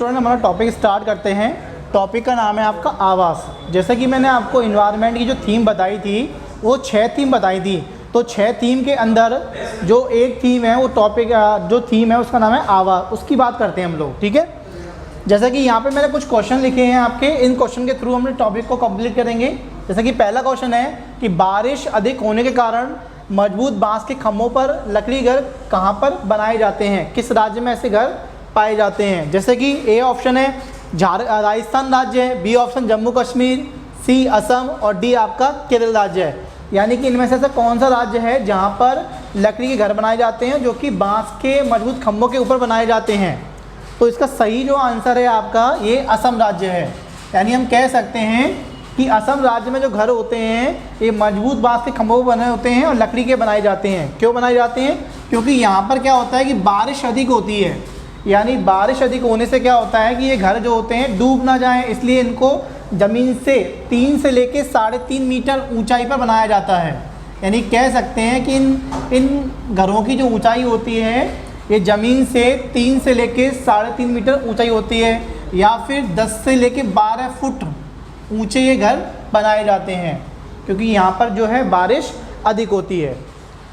Student हमारा topic start करते हैं। टॉपिक का नाम है आपका आवास। जैसे कि मैंने आपको इन्वायरमेंट की जो थीम बताई थी वो 6 थीम बताई थी। तो 6 थीम के अंदर जो एक थीम है वो टॉपिक जो थीम है उसका नाम है आवास, उसकी बात करते हैं हम लोग। ठीक है, जैसा कि यहाँ पे मैंने कुछ क्वेश्चन लिखे हैं आपके, इन क्वेश्चन के थ्रू हम टॉपिक को कंप्लीट करेंगे। जैसा कि पहला क्वेश्चन है कि बारिश अधिक होने के कारण मजबूत बांस के खम्भों पर लकड़ी घर कहाँ पर बनाए जाते हैं, किस राज्य में ऐसे घर पाए जाते हैं। जैसे कि ए ऑप्शन है राजस्थान राज्य है, बी ऑप्शन जम्मू कश्मीर, सी असम और डी आपका केरल राज्य है। यानी कि इनमें से ऐसा कौन सा राज्य है जहाँ पर लकड़ी के घर बनाए जाते हैं जो कि बांस के मजबूत खम्भों के ऊपर बनाए जाते हैं। तो इसका सही जो आंसर है आपका ये असम राज्य है। यानी हम कह सकते हैं कि असम राज्य में जो घर होते हैं ये मजबूत बांस के खम्भों बने होते हैं और लकड़ी के बनाए जाते हैं। क्यों बनाए जाते हैं? क्योंकि यहाँ पर क्या होता है कि बारिश अधिक होती है। यानी बारिश अधिक होने से क्या होता है कि ये घर जो होते हैं डूब ना जाएं, इसलिए इनको ज़मीन से 3 से लेके 3.5 मीटर ऊंचाई पर बनाया जाता है। यानी कह सकते हैं कि इन घरों की जो ऊंचाई होती है ये ज़मीन से 3 से लेके 3.5 मीटर ऊंचाई होती है, या फिर 10 से लेके 12 फुट ऊंचे ये घर बनाए जाते हैं, क्योंकि यहाँ पर जो है बारिश अधिक होती है।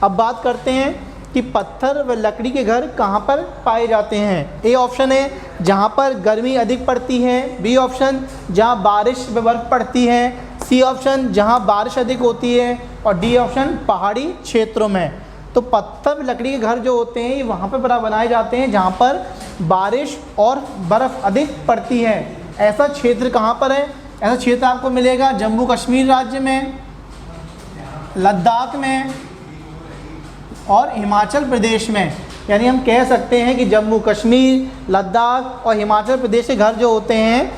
अब बात करते हैं कि पत्थर व लकड़ी के घर कहाँ पर पाए जाते हैं। ए ऑप्शन है जहाँ पर गर्मी अधिक पड़ती है, बी ऑप्शन जहाँ बारिश व बर्फ़ पड़ती है, सी ऑप्शन जहाँ बारिश अधिक होती है और डी ऑप्शन पहाड़ी क्षेत्रों में। तो पत्थर लकड़ी के घर जो होते हैं ये वहाँ पर बनाए जाते हैं जहाँ पर बारिश और बर्फ़ अधिक पड़ती है। ऐसा क्षेत्र कहाँ पर है? ऐसा क्षेत्र आपको मिलेगा जम्मू कश्मीर राज्य में, लद्दाख में और हिमाचल प्रदेश में। यानी हम कह सकते हैं कि जम्मू कश्मीर, लद्दाख और हिमाचल प्रदेश के घर जो होते हैं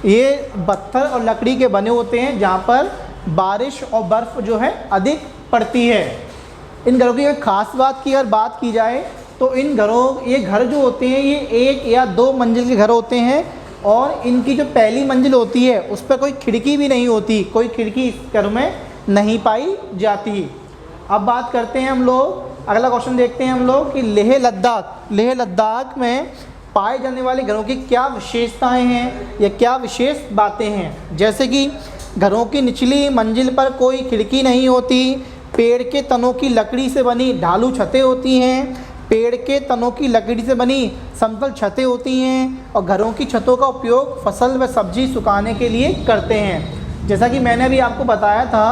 ये पत्थर और लकड़ी के बने होते हैं जहाँ पर बारिश और बर्फ़ जो है अधिक पड़ती है। इन घरों की ख़ास बात की अगर बात की जाए तो ये घर जो होते हैं ये 1 या 2 मंजिल के घर होते हैं और इनकी जो पहली मंजिल होती है उस पर कोई खिड़की भी नहीं होती, कोई खिड़की इस घर में नहीं पाई जाती। अब बात करते हैं हम लोग, अगला क्वेश्चन देखते हैं हम लोग कि लेह लद्दाख में पाए जाने वाले घरों की क्या विशेषताएं हैं या क्या विशेष बातें हैं। जैसे कि घरों की निचली मंजिल पर कोई खिड़की नहीं होती, पेड़ के तनों की लकड़ी से बनी ढालू छतें होती हैं, पेड़ के तनों की लकड़ी से बनी समतल छतें होती हैं और घरों की छतों का उपयोग फसल व सब्जी सुखाने के लिए करते हैं। जैसा कि मैंने अभी आपको बताया था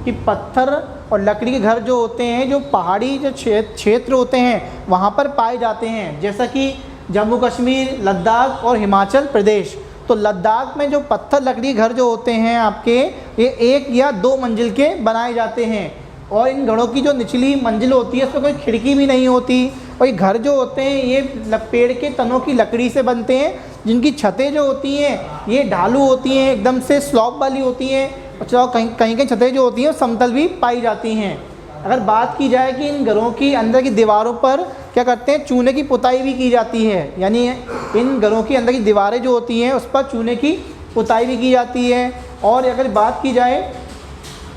कि पत्थर और लकड़ी के घर जो होते हैं जो पहाड़ी जो क्षेत्र होते हैं वहाँ पर पाए जाते हैं, जैसा कि जम्मू कश्मीर, लद्दाख और हिमाचल प्रदेश। तो लद्दाख में जो पत्थर लकड़ी के घर जो होते हैं आपके ये 1 या 2 मंजिल के बनाए जाते हैं और इन घरों की जो निचली मंजिल होती है उसमें कोई खिड़की भी नहीं होती और ये घर जो होते हैं ये पेड़ के तनों की लकड़ी से बनते हैं, जिनकी छतें जो होती हैं ये ढालू होती हैं, एकदम से स्लॉप वाली होती हैं और कहीं छतें जो होती हैं समतल भी पाई जाती हैं। अगर बात की जाए कि इन घरों की अंदर की दीवारों पर क्या करते हैं, चूने की पुताई भी की जाती है। यानी इन घरों की अंदर की दीवारें जो होती हैं उस पर चूने की पुताई भी की जाती है। और अगर बात की जाए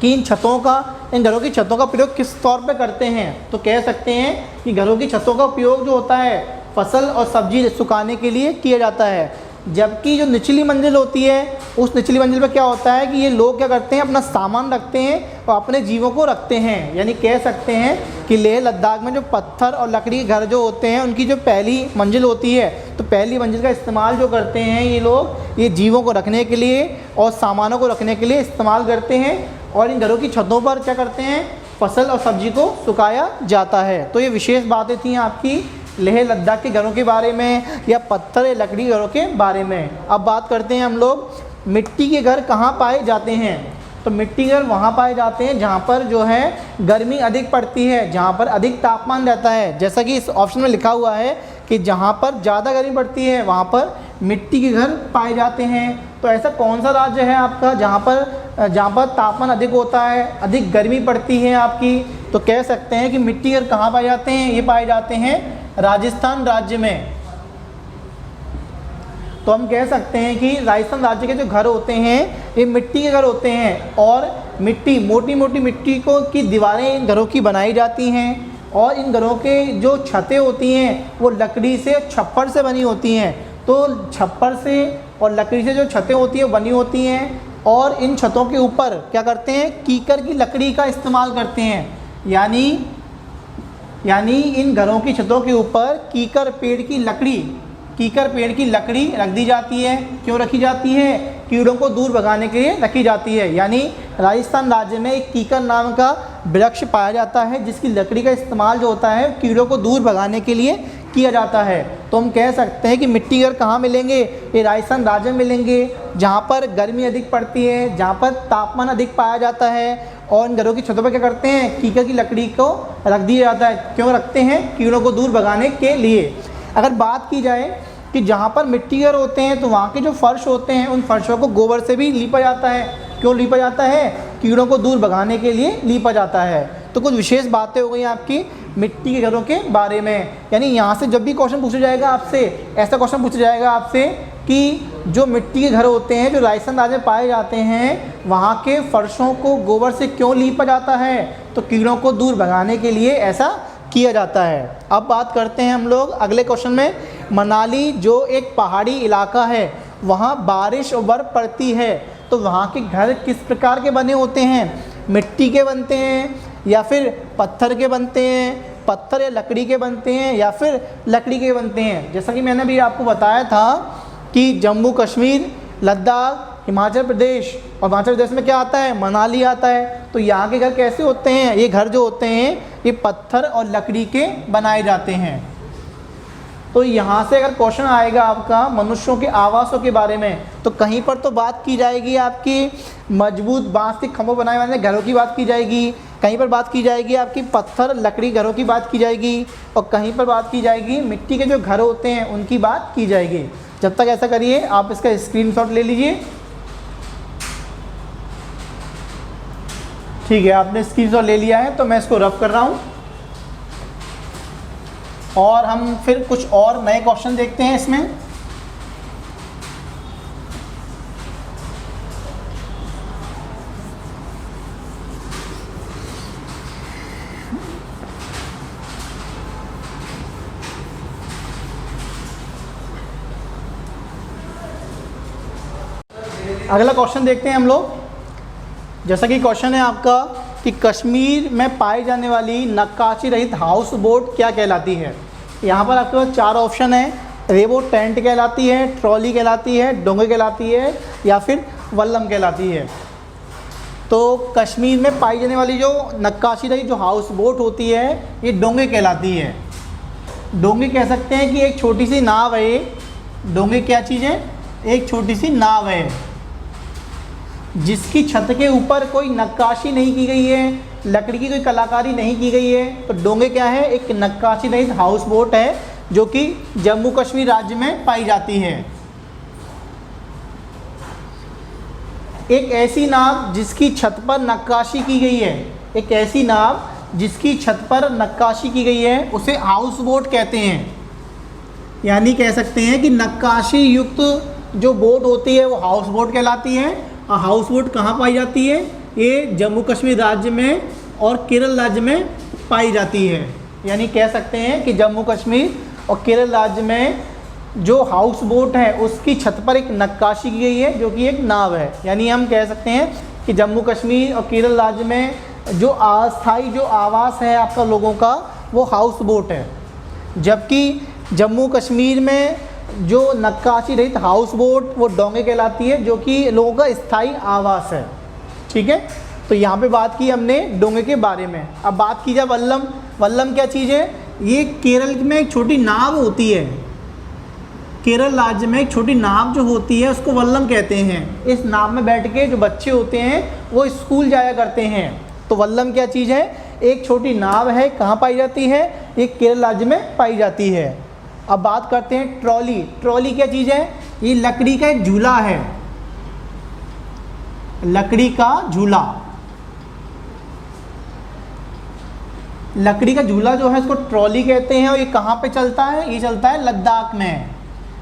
कि इन घरों की छतों का प्रयोग किस तौर पे करते हैं, तो कह सकते हैं कि घरों की छतों का उपयोग जो होता है फसल और सब्जी सुखाने के लिए किया जाता है। जबकि जो निचली मंजिल होती है उस निचली मंजिल पर क्या होता है कि ये लोग क्या करते हैं, अपना सामान रखते हैं और अपने जीवों को रखते हैं। यानी कह सकते हैं कि लेह लद्दाख में जो पत्थर और लकड़ी के घर जो होते हैं उनकी जो पहली मंजिल होती है तो पहली मंजिल का इस्तेमाल जो करते हैं ये लोग ये जीवों को रखने के लिए और सामानों को रखने के लिए इस्तेमाल करते हैं और इन घरों की छतों पर क्या करते हैं, फसल और सब्जी को सुखाया जाता है। तो ये विशेष बातें थी आपकी लेह लद्दाख के घरों के बारे में या पत्थर या लकड़ी घरों के बारे में। अब बात करते हैं हम लोग मिट्टी के घर कहाँ पाए जाते हैं। तो मिट्टी के घर वहाँ पाए जाते हैं जहाँ पर जो है गर्मी अधिक पड़ती है, जहाँ पर अधिक तापमान रहता है। जैसा कि इस ऑप्शन में लिखा हुआ है कि जहाँ पर ज़्यादा गर्मी पड़ती है वहाँ पर मिट्टी के घर पाए जाते हैं। तो ऐसा कौन सा राज्य है आपका जहाँ पर तापमान अधिक होता है, अधिक गर्मी पड़ती है आपकी, तो कह सकते हैं कि मिट्टी के घर कहाँ पाए जाते हैं, ये पाए जाते हैं राजस्थान राज्य में। तो हम कह सकते हैं कि राजस्थान राज्य के जो घर होते हैं ये मिट्टी के घर होते हैं और मोटी मोटी मिट्टी की दीवारें इन घरों की बनाई जाती हैं और इन घरों के जो छतें होती हैं वो लकड़ी से छप्पर से बनी होती हैं। तो छप्पर से और लकड़ी से जो छतें होती हैं बनी होती हैं, और इन छतों के ऊपर क्या करते हैं, कीकर की लकड़ी का इस्तेमाल करते हैं। यानी इन घरों की छतों के ऊपर कीकर पेड़ की लकड़ी रख दी जाती है। क्यों रखी जाती है? कीड़ों को दूर भगाने के लिए रखी जाती है। यानी राजस्थान राज्य में एक कीकर नाम का वृक्ष पाया जाता है जिसकी लकड़ी का इस्तेमाल जो होता है कीड़ों को दूर भगाने के लिए किया जाता है। तो हम कह सकते हैं कि मिट्टी घर कहाँ मिलेंगे? ये राजस्थान राज्य में मिलेंगे, जहाँ पर गर्मी अधिक पड़ती है, जहाँ पर तापमान अधिक पाया जाता है। और इन घरों की छतों पर क्या करते हैं, कीकर की लकड़ी को रख दिया जाता है। क्यों रखते हैं? कीड़ों को दूर भगाने के लिए। अगर बात की जाए कि जहाँ पर मिट्टी घर होते हैं तो वहाँ के जो फर्श होते हैं उन फर्शों को गोबर से भी लीपा जाता है। क्यों लीपा जाता है? कीड़ों को दूर भगाने के लिए लीपा जाता है। तो कुछ विशेष बातें हो गई आपकी मिट्टी के घरों के बारे में। यानी यहाँ से जब भी क्वेश्चन पूछा जाएगा आपसे, ऐसा क्वेश्चन पूछा जाएगा आपसे कि जो मिट्टी के घर होते हैं जो राजस्थान राज्य में पाए जाते हैं, वहाँ के फर्शों को गोबर से क्यों लीपा जाता है? तो कीड़ों को दूर भगाने के लिए ऐसा किया जाता है। अब बात करते हैं हम लोग अगले क्वेश्चन में। मनाली जो एक पहाड़ी इलाका है, वहाँ बारिश और बर्फ़ पड़ती है, तो वहाँ के घर किस प्रकार के बने होते हैं? मिट्टी के बनते हैं या फिर पत्थर के बनते हैं, पत्थर या लकड़ी के बनते हैं या फिर लकड़ी के बनते हैं? जैसा कि मैंने अभी आपको बताया था कि जम्मू कश्मीर, लद्दाख, हिमाचल प्रदेश, और हिमाचल प्रदेश में क्या आता है? मनाली आता है। तो यहाँ के घर कैसे होते हैं? ये घर जो होते हैं ये पत्थर और लकड़ी के बनाए जाते हैं। तो यहाँ से अगर क्वेश्चन आएगा आपका मनुष्यों के आवासों के बारे में, तो कहीं पर तो बात की जाएगी आपकी मजबूत बांस के खंभों बनाए वाले घरों की बात की जाएगी, कहीं पर बात की जाएगी आपकी पत्थर लकड़ी घरों की बात की जाएगी, और कहीं पर बात की जाएगी मिट्टी के जो घर होते हैं उनकी बात की जाएगी। जब तक ऐसा करिए आप इसका स्क्रीनशॉट ले लीजिए। ठीक है, आपने स्क्रीनशॉट ले लिया है तो मैं इसको रफ कर रहा हूँ, और हम फिर कुछ और नए क्वेश्चन देखते हैं इसमें। अगला क्वेश्चन देखते हैं हम लोग। जैसा कि क्वेश्चन है आपका कि कश्मीर में पाई जाने वाली नक्काशी रहित हाउस बोट क्या कहलाती है? यहाँ पर आपके पास 4 ऑप्शन है। रेबो टेंट कहलाती है, ट्रॉली कहलाती है, डोंगे कहलाती है या फिर वल्लम कहलाती है। तो कश्मीर में पाई जाने वाली जो नक्काशी रहित जो हाउस बोट होती है ये डोंगे कहलाती है। डोंगे कह सकते हैं कि एक छोटी सी नाव है ये। डोंगे क्या चीज़ है? एक छोटी सी नाव है जिसकी छत के ऊपर कोई नक्काशी नहीं की गई है, लकड़ी की कोई कलाकारी नहीं की गई है। तो डोंगे क्या है? एक नक्काशी रहित हाउस बोट है जो कि जम्मू कश्मीर राज्य में पाई जाती है। एक ऐसी नाव जिसकी छत पर नक्काशी की गई है, एक ऐसी नाव जिसकी छत पर नक्काशी की गई है उसे हाउस बोट कहते हैं। यानी कह सकते हैं कि नक्काशी युक्त जो बोट होती है वो हाउस बोट कहलाती है। और हाउस बोट कहाँ पाई जाती है? ये जम्मू कश्मीर राज्य में और केरल राज्य में पाई जाती है। यानी कह सकते हैं कि जम्मू कश्मीर और केरल राज्य में जो हाउस बोट है उसकी छत पर एक नक्काशी की गई है जो कि एक नाव है। यानी हम कह सकते हैं कि जम्मू कश्मीर और केरल राज्य में जो अस्थायी जो आवास है आपका लोगों का वो हाउस बोट है, जबकि जम्मू कश्मीर में जो नक्काशी रहित हाउस बोट वो डोंगे कहलाती है जो कि लोगों का स्थायी आवास है। ठीक है, तो यहाँ पे बात की हमने डोंगे के बारे में। अब बात की जाए वल्लम। वल्लम क्या चीज़ है? ये केरल में एक छोटी नाव होती है। केरल राज्य में एक छोटी नाव जो होती है उसको वल्लम कहते हैं। इस नाव में बैठ के जो बच्चे होते हैं वो स्कूल जाया करते हैं। तो वल्लम क्या चीज़ है? एक छोटी नाव है। कहाँ पाई जाती है? ये केरल राज्य में पाई जाती है। अब बात करते हैं ट्रॉली। ट्रॉली क्या चीज़ है? ये लकड़ी का एक झूला है, लकड़ी का झूला। लकड़ी का झूला जो है इसको ट्रॉली कहते हैं। और ये कहाँ पे चलता है? ये चलता है लद्दाख में।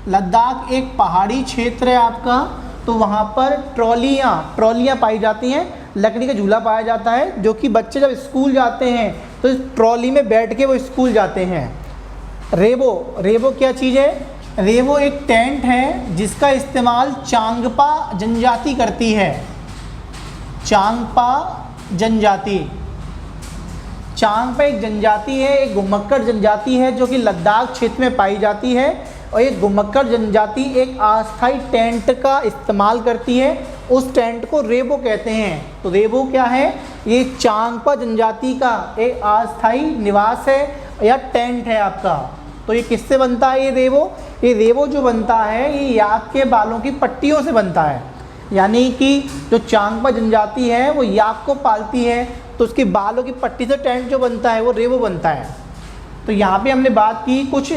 लद्दाख एक पहाड़ी क्षेत्र है आपका, तो वहाँ पर ट्रॉलियाँ पाई जाती हैं। लकड़ी का झूला पाया जाता है जो कि बच्चे जब स्कूल जाते हैं तो इस ट्रॉली में बैठ के वो स्कूल जाते हैं। रेबो क्या चीज़ है? रेवो एक टेंट है जिसका इस्तेमाल चांगपा जनजाति करती है। चांगपा जनजाति, चांगपा एक जनजाति है, एक घुमक्कड़ जनजाति है जो कि लद्दाख क्षेत्र में पाई जाती है। और ये घुमक्कड़ जनजाति एक अस्थायी टेंट का इस्तेमाल करती है, उस टेंट को रेबो कहते हैं। तो रेबो क्या है? ये चांगपा जनजाति का एक अस्थायी निवास है या टेंट है आपका। तो ये किससे बनता है ये रेबो? ये रेबो जो बनता है ये याक के बालों की पट्टियों से बनता है। यानी कि जो चांगपा जनजाति है वो याक को पालती है, तो उसके बालों की पट्टी से टेंट जो बनता है वो रेबो बनता है। तो यहाँ पे हमने बात की कुछ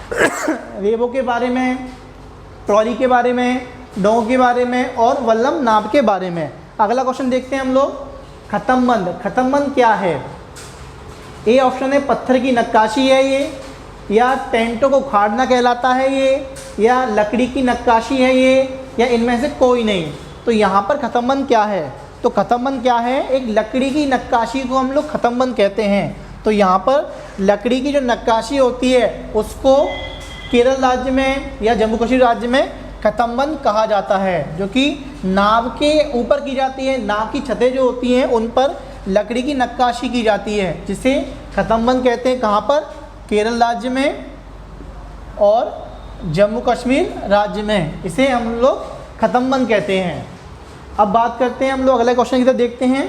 रेबो के बारे में, ट्रॉली के बारे में, डोंग के बारे में और वल्लम नाव के बारे में। अगला क्वेश्चन देखते हैं हम लोग, खत्मबंद। खत्मबंद क्या है? ए ऑप्शन है पत्थर की नक्काशी है ये, या टेंटों को उखाड़ना कहलाता है ये, या लकड़ी की नक्काशी है ये, या इनमें से कोई नहीं। तो यहाँ पर खत्मबंद क्या है? तो खत्मबंद क्या है? एक लकड़ी की नक्काशी को हम लोग खत्मबंद कहते हैं। तो यहाँ पर लकड़ी की जो नक्काशी होती है उसको केरल राज्य में या जम्मू कश्मीर राज्य में खत्मबंद कहा जाता है, जो कि नाव के ऊपर की जाती है। नाव की छतें जो होती हैं उन पर लकड़ी की नक्काशी की जाती है, जिसे खत्मबंद कहते हैं। कहाँ पर? केरल राज्य में और जम्मू कश्मीर राज्य में इसे हम लोग खत्मबंद कहते हैं। अब बात करते हैं हम लोग अगले क्वेश्चन की तरफ देखते हैं।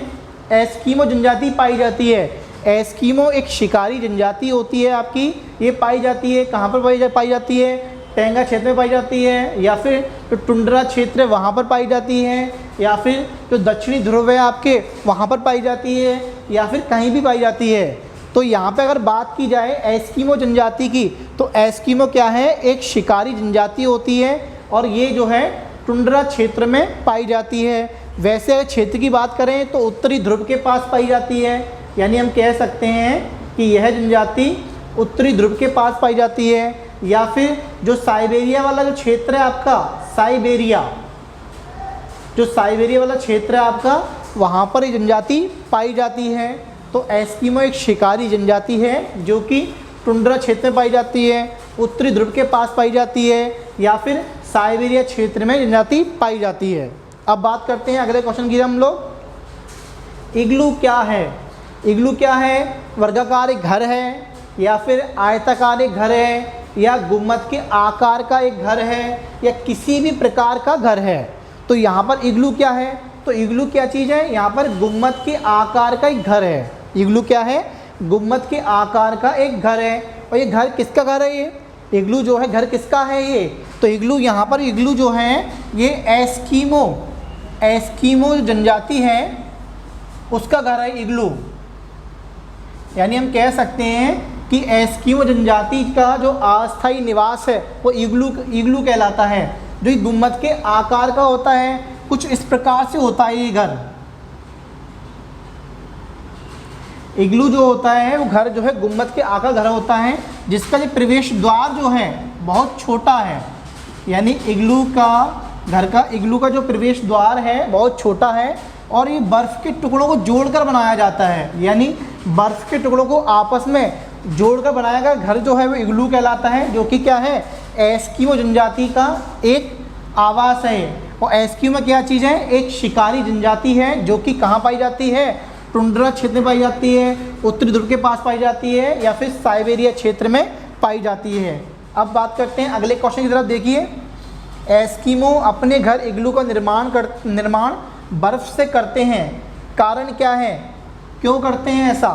एस्किमो जनजाति पाई जाती है। एस्किमो एक शिकारी जनजाति होती है आपकी, ये पाई जाती है कहाँ पर पाई जाती है? टैंगा क्षेत्र में पाई जाती है, या फिर जो टुंड्रा क्षेत्र है वहाँ पर पाई जाती है, या फिर जो दक्षिणी ध्रुव है आपके वहाँ पर पाई जाती है, या फिर कहीं भी पाई जाती है। तो यहाँ पे अगर बात की जाए एस्किमो जनजाति की, तो एस्किमो क्या है? एक शिकारी जनजाति होती है और ये जो है टुंड्रा क्षेत्र में पाई जाती है। वैसे अगर क्षेत्र की बात करें तो उत्तरी ध्रुव के पास पाई जाती है, यानी हम कह सकते हैं कि यह जनजाति उत्तरी ध्रुव के पास पाई जाती है। या फिर जो साइबेरिया वाला जो क्षेत्र है आपका, साइबेरिया, जो साइबेरिया वाला क्षेत्र है आपका, वहाँ पर ये जनजाति पाई जाती है। तो एस्किमो एक शिकारी जनजाति है जो कि टुंड्रा क्षेत्र में पाई जाती है, उत्तरी ध्रुव के पास पाई जाती है, या फिर साइबेरिया क्षेत्र में जनजाति पाई जाती है। अब बात करते हैं अगले क्वेश्चन की हम लोग। इग्लू क्या है? इग्लू क्या है? वर्गाकार एक घर है, या फिर आयताकार एक घर है, या गुम्बद के आकार का एक घर है, या किसी भी प्रकार का घर है। तो यहाँ पर इग्लू क्या है? तो इग्लू क्या चीज़ है? यहाँ पर गुम्बद के आकार का एक घर है। इग्लू क्या है? गुम्बद के आकार का एक घर है। और ये घर किसका घर है? ये इग्लू जो है घर किसका है ये? तो इग्लू यहाँ पर इग्लू जो है ये एस्किमो जनजाति है उसका घर है इग्लू। यानी हम कह सकते हैं कि एस्किमो जनजाति का जो अस्थायी निवास है वो इग्लू कहलाता है, जो गुम्बद के आकार का होता है। कुछ इस प्रकार से होता है ये घर। इग्लू जो होता है वो घर जो है गुम्बद के आकार घर होता है, जिसका जो प्रवेश द्वार जो है बहुत छोटा है। यानी इग्लू का जो प्रवेश द्वार है बहुत छोटा है, और ये बर्फ़ के टुकड़ों को जोड़कर बनाया जाता है। यानी बर्फ़ के टुकड़ों को आपस में जोड़कर बनाया गया घर जो है वो इग्लू कहलाता है, जो कि क्या है? एस्किमो जनजाति का एक आवास है। और एस्किमो क्या चीज़ है? एक शिकारी जनजाति है जो कि कहाँ पाई जाती है? टुंड्रा क्षेत्र में पाई जाती है, उत्तरी ध्रुव के पास पाई जाती है, या फिर साइबेरिया क्षेत्र में पाई जाती है। अब बात करते हैं अगले क्वेश्चन की तरफ। देखिए, एस्किमो अपने घर इग्लू का निर्माण बर्फ़ से करते हैं। कारण क्या है? क्यों करते हैं ऐसा?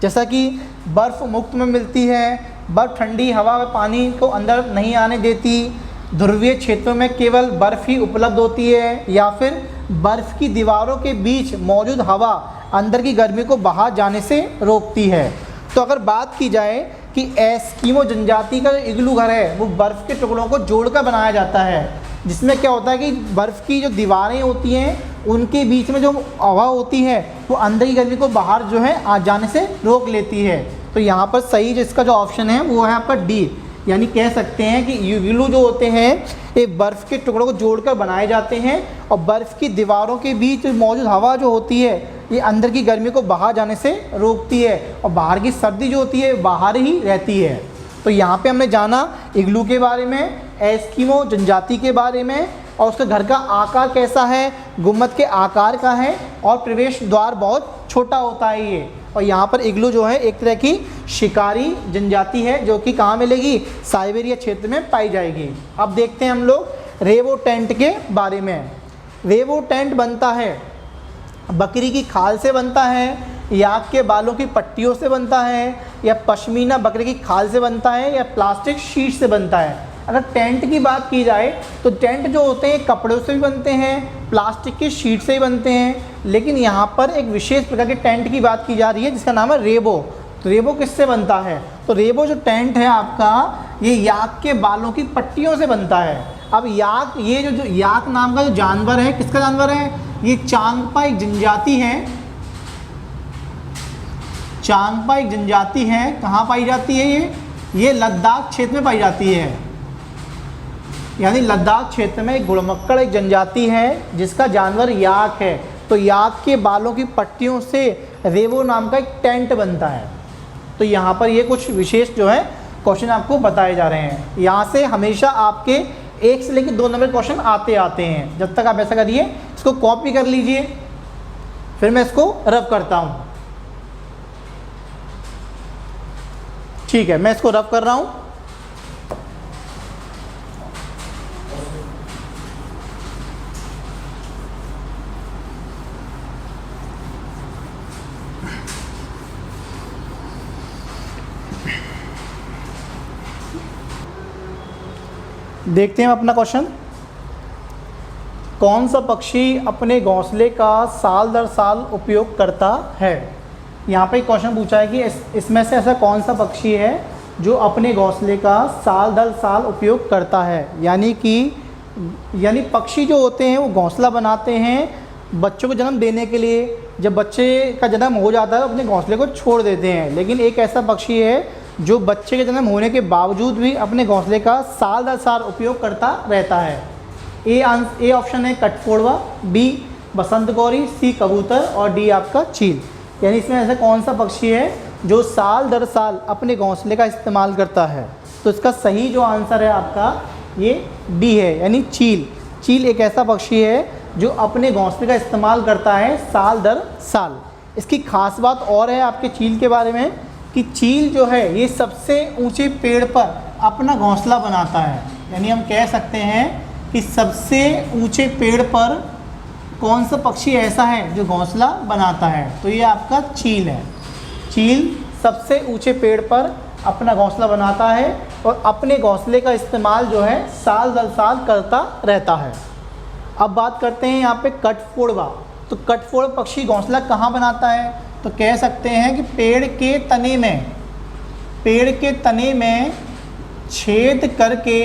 जैसा कि बर्फ़ मुफ्त में मिलती है, बर्फ़ ठंडी हवा व पानी को अंदर नहीं आने देती, ध्रुवीय क्षेत्रों में केवल बर्फ़ ही उपलब्ध होती है, या फिर बर्फ़ की दीवारों के बीच मौजूद हवा अंदर की गर्मी को बाहर जाने से रोकती है। तो अगर बात की जाए कि एस्किमो जनजाति का जो इग्लू घर है वो बर्फ़ के टुकड़ों को जोड़कर बनाया जाता है, जिसमें क्या होता है कि बर्फ़ की जो दीवारें होती हैं उनके बीच में जो हवा होती है वो अंदर की गर्मी को बाहर जो है आ जाने से रोक लेती है। तो यहाँ पर सही जो इसका जो ऑप्शन है वो है आपका डी। यानी कह सकते हैं कि इग्लू जो होते हैं ये बर्फ़ के टुकड़ों को जोड़कर बनाए जाते हैं, और बर्फ़ की दीवारों के बीच मौजूद हवा जो होती है ये अंदर की गर्मी को बाहर जाने से रोकती है, और बाहर की सर्दी जो होती है बाहर ही रहती है। तो यहाँ पे हमने जाना इग्लू के बारे में, एस्किमो जनजाति के बारे में, और उसके घर का आकार कैसा है, गुम्बद के आकार का है, और प्रवेश द्वार बहुत छोटा होता है ये। और यहाँ पर इग्लू जो है एक तरह की शिकारी जनजाति है जो कि कहाँ मिलेगी, साइबेरिया क्षेत्र में पाई जाएगी। अब देखते हैं हम लोग रेवो टेंट के बारे में। रेवो टेंट बनता है बकरी की खाल से बनता है, याक के बालों की पट्टियों से बनता है, या पश्मीना बकरी की खाल से बनता है, या प्लास्टिक शीट से बनता है। अगर टेंट की बात की जाए तो टेंट जो होते हैं कपड़ों से भी बनते हैं, प्लास्टिक की शीट से भी बनते हैं, लेकिन यहाँ पर एक विशेष प्रकार के टेंट की बात की जा रही है जिसका नाम है रेबो। तो रेबो किससे बनता है, तो रेबो जो टेंट है आपका ये याक के बालों की पट्टियों से बनता है। अब याक, ये जो याक नाम का जो जानवर है, किसका जानवर है, ये चांगपा एक जनजाति है। चांगपा एक जनजाति है, कहाँ पाई जाती है ये लद्दाख क्षेत्र में पाई जाती है। यानी लद्दाख क्षेत्र में घुड़मक्कड़ एक जनजाति है जिसका जानवर याक है। तो याक के बालों की पट्टियों से रेवो नाम का एक टेंट बनता है। तो यहाँ पर ये कुछ विशेष जो है क्वेश्चन आपको बताए जा रहे हैं। यहाँ से हमेशा आपके 1 से लेकर 2 नंबर क्वेश्चन आते हैं। जब तक आप ऐसा करिए, इसको कॉपी कर लीजिए, फिर मैं इसको रफ करता हूँ। ठीक है, मैं इसको रफ कर रहा हूँ। देखते हैं अपना क्वेश्चन। कौन सा पक्षी अपने घोंसले का साल दर साल उपयोग करता है। यहाँ पे क्वेश्चन पूछा है कि इसमें से ऐसा कौन सा पक्षी है जो अपने घोंसले का साल दर साल उपयोग करता है। यानी पक्षी जो होते हैं वो घोंसला बनाते हैं बच्चों को जन्म देने के लिए। जब बच्चे का जन्म हो जाता है तो अपने घोंसले को छोड़ देते हैं, लेकिन एक ऐसा पक्षी है जो बच्चे के जन्म होने के बावजूद भी अपने घोंसले का साल दर साल उपयोग करता रहता है। ए ऑप्शन है कठफोड़वा, बी बसंत गौरी, सी कबूतर, और डी आपका चील। यानी इसमें ऐसा कौन सा पक्षी है जो साल दर साल अपने घोंसले का इस्तेमाल करता है। तो इसका सही जो आंसर है आपका ये डी है, यानी चील। चील एक ऐसा पक्षी है जो अपने घोंसले का इस्तेमाल करता है साल दर साल। इसकी खास बात और है आपके चील के बारे में कि चील जो है ये सबसे ऊंचे पेड़ पर अपना घोंसला बनाता है। यानी हम कह सकते हैं कि सबसे ऊंचे पेड़ पर कौन सा पक्षी ऐसा है जो घोंसला बनाता है, तो ये आपका चील है। चील सबसे ऊंचे पेड़ पर अपना घोंसला बनाता है और अपने घोंसले का इस्तेमाल जो है साल दर साल करता रहता है। अब बात करते हैं यहाँ पे कठफोड़वा। तो कठफोड़ पक्षी घोंसला कहाँ बनाता है, तो कह सकते हैं कि पेड़ के तने में छेद करके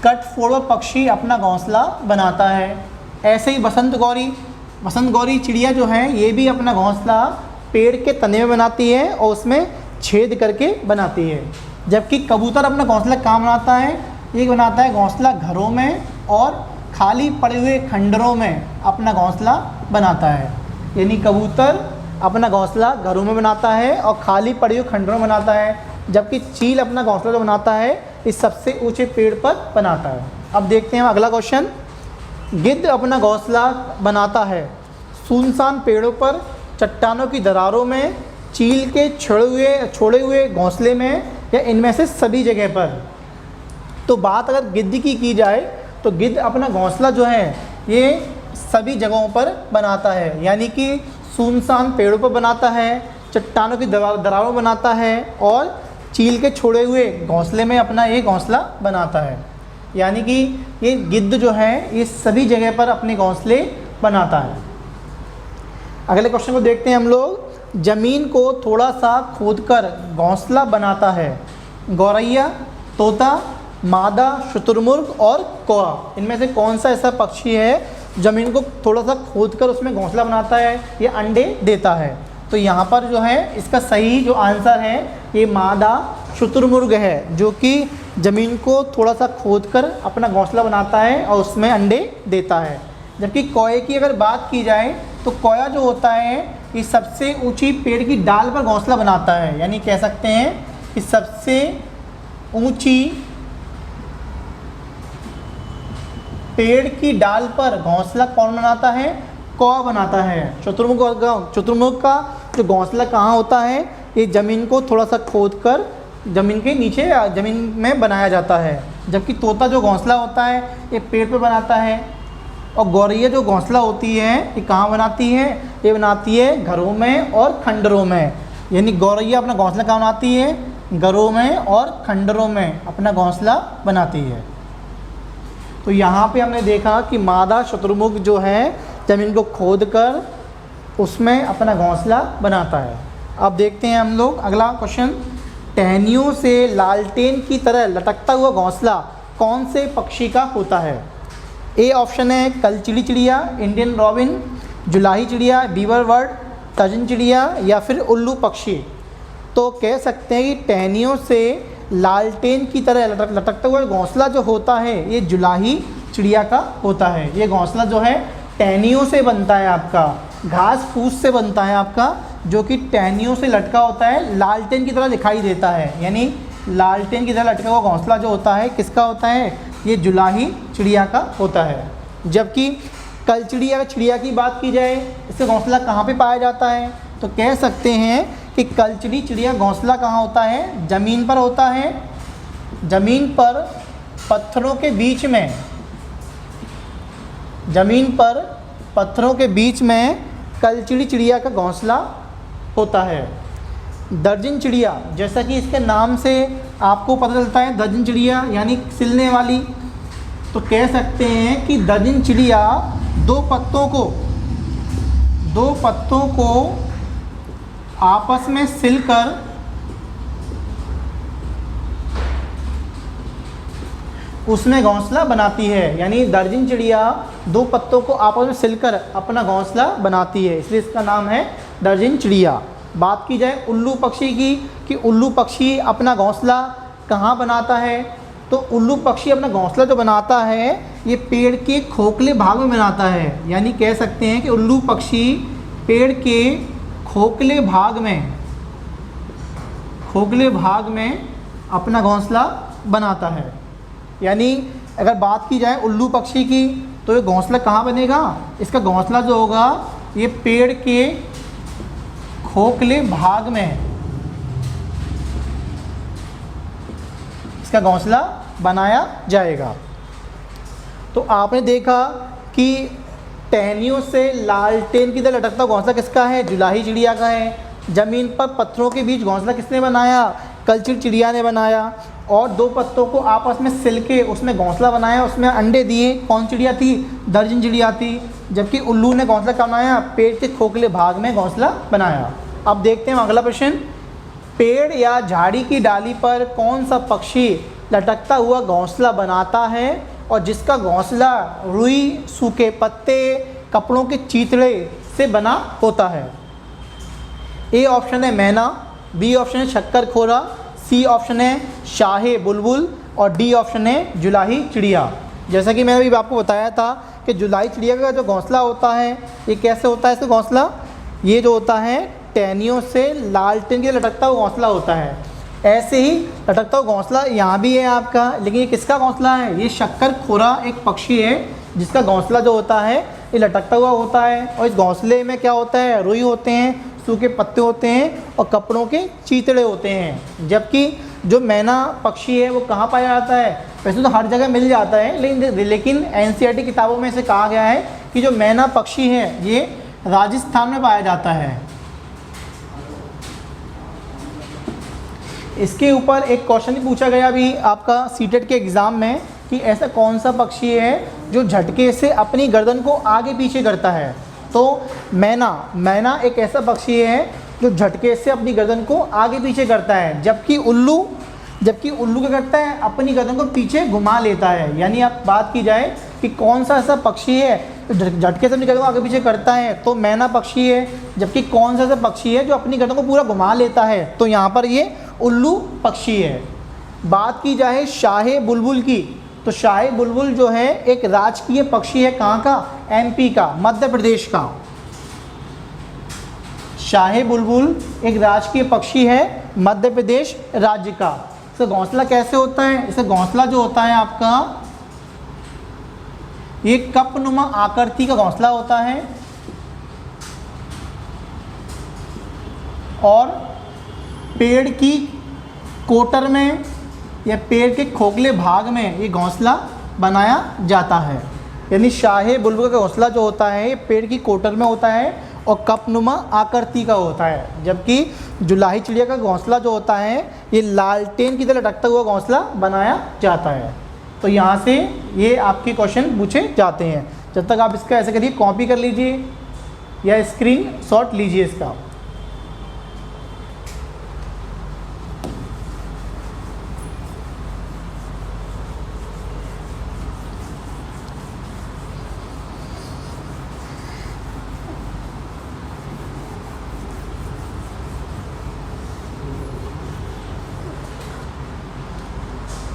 कठफोड़वा पक्षी अपना घोंसला बनाता है। ऐसे ही बसंत गौरी चिड़िया जो है ये भी अपना घोंसला पेड़ के तने में बनाती है और उसमें छेद करके बनाती है। जबकि कबूतर अपना घोंसला कहाँ बनाता है, ये बनाता है घोंसला घरों में और खाली पड़े हुए खंडरों में अपना घोंसला बनाता है। यानी कबूतर अपना घोंसला घरों में बनाता है और खाली पड़े हुए खंडरों में बनाता है, जबकि चील अपना घोंसला जो बनाता है इस सबसे ऊंचे पेड़ पर बनाता है। अब देखते हैं अगला क्वेश्चन। गिद्ध अपना घोंसला बनाता है सुनसान पेड़ों पर, चट्टानों की दरारों में, चील के छोड़े हुए घोंसले में, या इनमें से सभी जगह पर। तो बात अगर गिद्ध की जाए तो गिद्ध अपना घोंसला जो है ये सभी जगहों पर बनाता है। यानी कि सुनसान पेड़ों पर बनाता है, चट्टानों की दरारों बनाता है और चील के छोड़े हुए घोंसले में अपना ये घोंसला बनाता है। यानी कि ये गिद्ध जो है ये सभी जगह पर अपने घोंसले बनाता है। अगले क्वेश्चन को देखते हैं हम लोग। ज़मीन को थोड़ा सा खोदकर घोंसला बनाता है गौरैया, तोता, मादा, शुतुरमुर्ग और कौआ। इनमें से कौन सा ऐसा पक्षी है ज़मीन को थोड़ा सा खोदकर उसमें घोंसला बनाता है या अंडे देता है। तो यहाँ पर जो है इसका सही जो आंसर है ये मादा शुतुरमुर्ग है, जो कि ज़मीन को थोड़ा सा खोदकर अपना घोंसला बनाता है और उसमें अंडे देता है। जबकि कौए की अगर बात की जाए तो कौआ जो होता है कि सबसे ऊंची पेड़ की डाल पर घोंसला बनाता है, यानी कह सकते हैं कि सबसे ऊंची पेड़ की डाल पर घोंसला कौन बनाता है? कौवा बनाता है। शुतुरमुर्ग का जो घोंसला कहाँ होता है? ये ज़मीन को थोड़ा सा खोद कर ज़मीन के नीचे ज़मीन में बनाया जाता है। जबकि तोता जो घोंसला होता है ये पेड़ पर बनाता है। और गौरैया जो घोंसला होती है ये कहाँ बनाती है? ये बनाती है घरों में और खंडरों में। यानी गौरैया अपना घोंसला कहाँ बनाती है? घरों में और खंडरों में अपना घोंसला बनाती है। तो यहाँ पे हमने देखा कि मादा शुतुरमुर्ग जो है ज़मीन को खोद कर उसमें अपना घोंसला बनाता है। अब देखते हैं हम लोग अगला क्वेश्चन। टहनियों से लालटेन की तरह लटकता हुआ घोंसला कौन से पक्षी का होता है? ए ऑप्शन है कलचिड़ी चिड़िया, इंडियन रॉबिन, जुलाही चिड़िया, बीवर बर्ड, तर्जन चिड़िया या फिर उल्लू पक्षी। तो कह सकते हैं कि टहनियों से लालटेन की तरह लटकता हुआ घोंसला जो होता है ये जुलाही चिड़िया का होता है। ये घोंसला जो है टहनियों से बनता है, आपका घास फूस से बनता है आपका, जो कि टहनियों से लटका होता है, लालटेन की तरह दिखाई देता है। यानी लालटेन की तरह लटका हुआ घोंसला जो होता है किसका होता है? ये जुलाही चिड़िया का होता है। जबकि कलचिड़िया चिड़िया की बात की जाए, इसका घोंसला कहाँ पे पाया जाता है? तो कह सकते हैं कि कलचिड़ी चिड़िया घोंसला कहाँ होता है? ज़मीन पर होता है। ज़मीन पर पत्थरों के बीच में, ज़मीन पर पत्थरों के बीच में कलचिड़ी चिड़िया का घोंसला होता है। दर्जन चिड़िया, जैसा कि इसके नाम से आपको पता चलता है दर्जन चिड़िया यानी सिलने वाली, तो कह सकते हैं कि दर्जन चिड़िया दो पत्तों को आपस में सिलकर उसमें घोंसला बनाती है। यानी दर्जन चिड़िया दो पत्तों को आपस में सिलकर अपना घोंसला बनाती है, इसलिए इसका नाम है दर्जन चिड़िया। बात की जाए उल्लू पक्षी की कि उल्लू पक्षी अपना घोंसला कहाँ बनाता है? तो उल्लू पक्षी अपना घोंसला जो बनाता है ये पेड़ के खोखले भाग में बनाता है। यानी कह सकते हैं कि उल्लू पक्षी पेड़ के खोखले भाग में अपना घोंसला बनाता है। यानी अगर बात की जाए उल्लू पक्षी की तो ये घोंसला कहाँ बनेगा? इसका घोंसला जो होगा ये पेड़ के खोखले भाग में इसका घोंसला बनाया जाएगा। तो आपने देखा कि टहनियों से लालटेन की तरह लटकता घोंसला किसका है? जुलाही चिड़िया का है। ज़मीन पर पत्थरों के बीच घोंसला किसने बनाया? कलचिड़ी चिड़िया ने बनाया। और दो पत्तों को आपस में सिल के उसमें घोंसला बनाया, उसमें अंडे दिए। कौन चिड़िया थी? दर्जन चिड़िया थी। जबकि उल्लू ने घोंसला कहाँ बनाया? पेड़ के खोखले भाग में घोंसला बनाया। अब देखते हैं अगला प्रश्न। पेड़ या झाड़ी की डाली पर कौन सा पक्षी लटकता हुआ घोंसला बनाता है और जिसका घोंसला रुई, सूखे पत्ते, कपड़ों के चीथड़े से बना होता है? ए ऑप्शन है मैना, बी ऑप्शन है शक्करखोरा, सी ऑप्शन है शाहे बुलबुल और डी ऑप्शन है जुलाही चिड़िया। जैसा कि मैंने अभी आपको बताया था कि जुलाही चिड़िया का जो घोंसला होता है ये कैसे होता है? इसका घोंसला ये जो होता है टहनियों से लालटेन के लटकता हुआ घोंसला होता है। ऐसे ही लटकता हुआ घोंसला यहाँ भी है आपका, लेकिन ये किसका घोंसला है? ये शक्करखोरा एक पक्षी है जिसका घोंसला जो होता है ये लटकता हुआ होता है। और इस घोंसले में क्या होता है? रुई होते हैं, सूखे पत्ते होते हैं और कपड़ों के चीथड़े होते हैं। जबकि जो मैना पक्षी है वो कहाँ पाया जाता है? वैसे तो हर जगह मिल जाता है, लेकिन एनसीईआरटी किताबों में से कहा गया है कि जो मैना पक्षी है ये राजस्थान में पाया जाता है। इसके ऊपर एक क्वेश्चन भी पूछा गया अभी आपका सीटेट के एग्ज़ाम में कि ऐसा कौन सा पक्षी है जो झटके से अपनी गर्दन को आगे पीछे करता है? तो मैना एक ऐसा पक्षी है जो झटके से अपनी गर्दन को आगे पीछे करता है। जबकि उल्लू क्या करता है? अपनी गर्दन को पीछे घुमा लेता है। यानी आप बात की जाए कि कौन सा ऐसा पक्षी है जो झटके से अपनी गर्दन को आगे पीछे करता है, तो मैना पक्षी है। जबकि कौन सा ऐसा पक्षी है जो अपनी गर्दन को पूरा घुमा लेता है, तो यहाँ पर ये उल्लू पक्षी है। बात की जाए शाहे बुलबुल की, तो शाही बुलबुल जो है एक राजकीय पक्षी है। कहाँ का? एमपी का, मध्य प्रदेश का। शाही बुलबुल एक राजकीय पक्षी है मध्य प्रदेश राज्य का। इसका घोंसला कैसे होता है? इसका घोंसला जो होता है आपका, ये कपनुमा आकृति का घोंसला होता है और पेड़ की कोटर में या पेड़ के खोखले भाग में ये घोंसला बनाया जाता है। यानी शाही बुलबुल का घोंसला जो होता है ये पेड़ की कोटर में होता है और कपनुमा आकृति का होता है, जबकि जुलाही चिड़िया का घोंसला जो होता है ये लालटेन की तरह लटकता हुआ घोंसला बनाया जाता है। तो यहाँ से ये आपके क्वेश्चन पूछे जाते हैं। जब तक आप इसका ऐसे करिए, कॉपी कर लीजिए या स्क्रीन शॉट लीजिए इसका।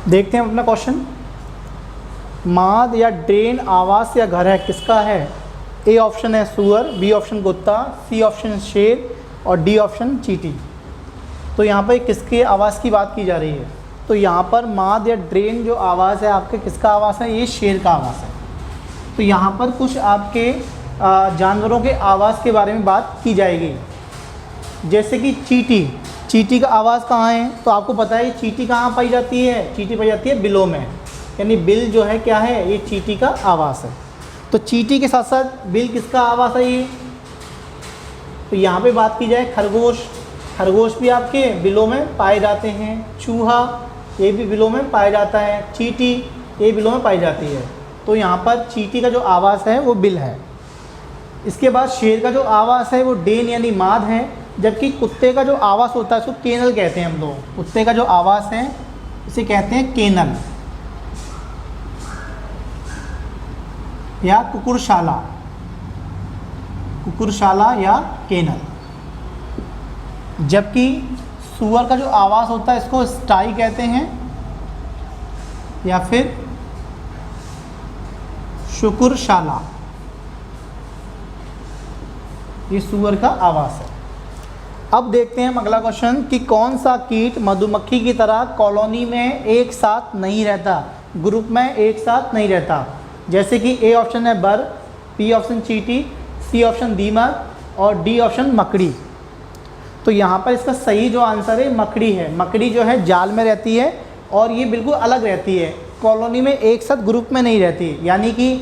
देखते हैं अपना क्वेश्चन। माद या ड्रेन आवास या घर है किसका है? ए ऑप्शन है सुअर, बी ऑप्शन कुत्ता, सी ऑप्शन शेर और डी ऑप्शन चींटी। तो यहाँ पर किसके आवास की बात की जा रही है? तो यहाँ पर माद या ड्रेन जो आवास है आपके किसका आवास है? ये शेर का आवास है। तो यहाँ पर कुछ आपके जानवरों के आवास के बारे में बात की जाएगी, जैसे कि चींटी। चींटी का आवास कहाँ है? तो आपको पता है चींटी कहाँ पाई जाती है? चींटी पाई जाती है बिलों में, यानी बिल जो है क्या है? ये चींटी का आवास है। तो चींटी के साथ साथ बिल किसका आवास है ये? तो यहाँ पे बात की जाए खरगोश। खरगोश भी आपके बिलों में पाए जाते हैं। चूहा ये भी बिलों में पाया जाता है। चींटी ये बिलों में पाई जाती है। तो यहाँ पर चींटी का जो आवास है वो बिल है। इसके बाद शेर का जो आवास है वो डेन यानी माद है, जबकि कुत्ते का जो आवास होता है उसको केनल कहते हैं हम लोग। कुत्ते का जो आवास है इसे कहते हैं केनल या कुकुरशाला, कुकुरशाला या केनल। जबकि सूअर का जो आवास होता है इसको स्टाई कहते हैं या फिर शुकुरशाला, ये सूअर का आवास है। अब देखते हैं हम अगला क्वेश्चन कि कौन सा कीट मधुमक्खी की तरह कॉलोनी में एक साथ नहीं रहता, ग्रुप में एक साथ नहीं रहता। जैसे कि ए ऑप्शन है बर, बी ऑप्शन चींटी, सी ऑप्शन दीमक और डी ऑप्शन मकड़ी। तो यहाँ पर इसका सही जो आंसर है मकड़ी है। मकड़ी जो है जाल में रहती है और ये बिल्कुल अलग रहती है, कॉलोनी में एक साथ ग्रुप में नहीं रहती। यानी कि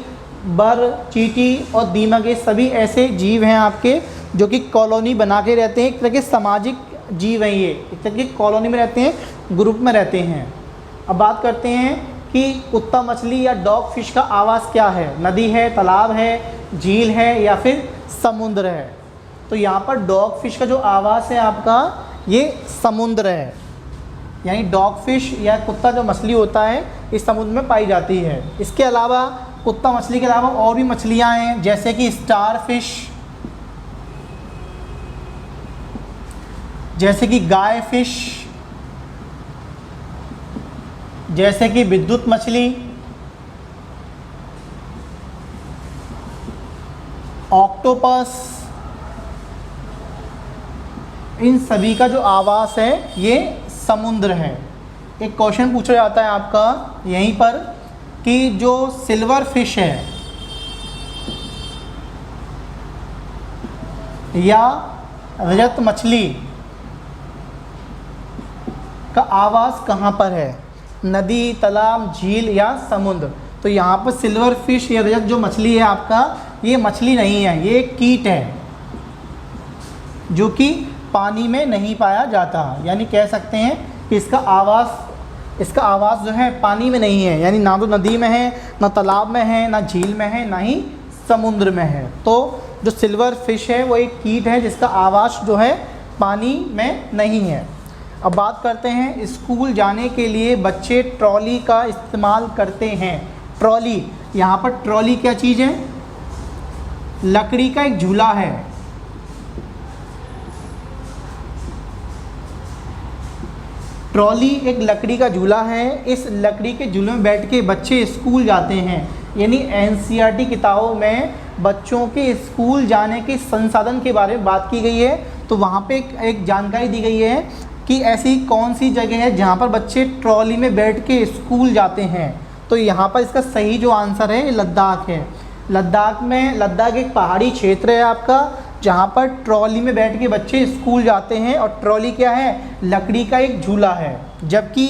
बर, चींटी और दीमक ये सभी ऐसे जीव हैं आपके जो कि कॉलोनी बना के रहते हैं। एक तरह के सामाजिक जीव हैं, ये एक तरह की कॉलोनी में रहते हैं, ग्रुप में रहते हैं। अब बात करते हैं कि कुत्ता मछली या डॉग फिश का आवास क्या है? नदी है, तालाब है, झील है या फिर समुद्र है? तो यहाँ पर डॉग फिश का जो आवास है आपका ये समुद्र है। यानी डॉग फिश या कुत्ता जो मछली होता है इस समुद्र में पाई जाती है। इसके अलावा कुत्ता मछली के अलावा और भी मछलियाँ हैं, जैसे कि स्टार फिश, जैसे कि गाय फिश, जैसे कि विद्युत मछली, ऑक्टोपस, इन सभी का जो आवास है ये समुद्र है। एक क्वेश्चन पूछा जाता है आपका यहीं पर कि जो सिल्वर फिश है या रजत मछली का आवास कहाँ पर है? नदी, तालाब, झील या समुद्र? तो यहाँ पर सिल्वर फिश या रजत जो मछली है आपका ये मछली नहीं है, ये एक कीट है जो कि पानी में नहीं पाया जाता। यानी कह सकते हैं कि इसका आवास जो है पानी में नहीं है, यानी ना तो नदी में है, ना तालाब में है, ना झील में है, ना ही समुद्र में है। तो जो सिल्वर फिश है वो एक कीट है जिसका आवास जो है पानी में नहीं है। अब बात करते हैं स्कूल जाने के लिए बच्चे ट्रॉली का इस्तेमाल करते हैं। ट्रॉली, यहाँ पर ट्रॉली क्या चीज़ है? लकड़ी का एक झूला है। ट्रॉली एक लकड़ी का झूला है। इस लकड़ी के झूले में बैठ के बच्चे स्कूल जाते हैं। यानी एनसीईआरटी किताबों में बच्चों के स्कूल जाने के संसाधन के बारे में बात की गई है। तो वहाँ पे एक जानकारी दी गई है कि ऐसी कौन सी जगह है जहाँ पर बच्चे ट्रॉली में बैठ के स्कूल जाते हैं। तो यहाँ पर इसका सही जो आंसर है लद्दाख है। लद्दाख एक पहाड़ी क्षेत्र है आपका, जहाँ पर ट्रॉली में बैठ के बच्चे स्कूल जाते हैं। और ट्रॉली क्या है, लकड़ी का एक झूला है। जबकि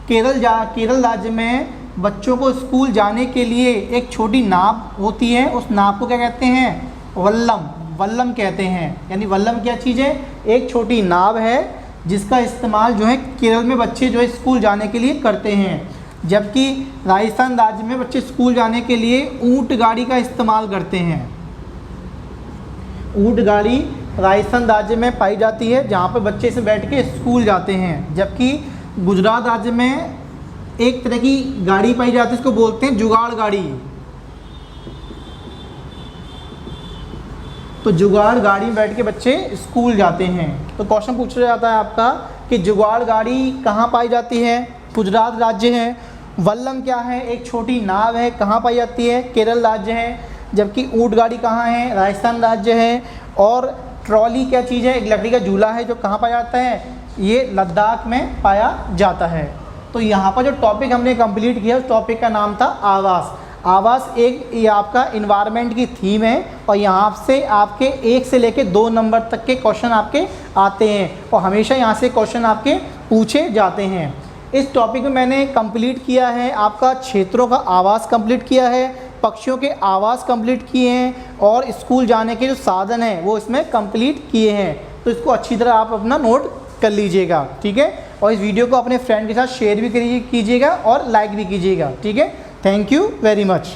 केरल राज्य में बच्चों को स्कूल जाने के लिए एक छोटी नाव होती है, उस नाव को क्या कहते हैं, वल्लम कहते हैं। यानी वल्लम क्या चीज़ है, एक छोटी नाव है जिसका इस्तेमाल जो है केरल में बच्चे जो है स्कूल जाने के लिए करते हैं। जबकि राजस्थान राज्य में बच्चे स्कूल जाने के लिए ऊँट गाड़ी का इस्तेमाल करते हैं। ऊँट गाड़ी राजस्थान राज्य में पाई जाती है, जहाँ पर बच्चे से बैठ के स्कूल जाते हैं। जबकि गुजरात राज्य में एक तरह की गाड़ी पाई जाती है, इसको बोलते हैं जुगाड़ गाड़ी। तो जुगाड़ गाड़ी में बैठ के बच्चे स्कूल जाते हैं। तो क्वेश्चन पूछा जाता है आपका कि जुगाड़ गाड़ी कहाँ पाई जाती है, गुजरात राज्य है। वल्लम क्या है, एक छोटी नाव है, कहाँ पाई जाती है, केरल राज्य है। जबकि ऊँट गाड़ी कहाँ है, राजस्थान राज्य है। और ट्रॉली क्या चीज़ है, एक लकड़ी का झूला है जो कहाँ पाया जाता है, ये लद्दाख में पाया जाता है। तो यहाँ पर जो टॉपिक हमने कंप्लीट किया उस टॉपिक का नाम था आवास। आवास एक ये आपका इन्वायरमेंट की थीम है और यहाँ से आपके 1 से लेके 2 नंबर तक के क्वेश्चन आपके आते हैं और हमेशा यहाँ से क्वेश्चन आपके पूछे जाते हैं। इस टॉपिक में मैंने कंप्लीट किया है आपका क्षेत्रों का आवास कंप्लीट किया है, पक्षियों के आवास कंप्लीट किए हैं और स्कूल जाने के जो साधन हैं वो इसमें कंप्लीट किए हैं। तो इसको अच्छी तरह आप अपना नोट कर लीजिएगा, ठीक है। और इस वीडियो को अपने फ्रेंड के साथ शेयर भी कीजिएगा और लाइक भी कीजिएगा, ठीक है। Thank you very much.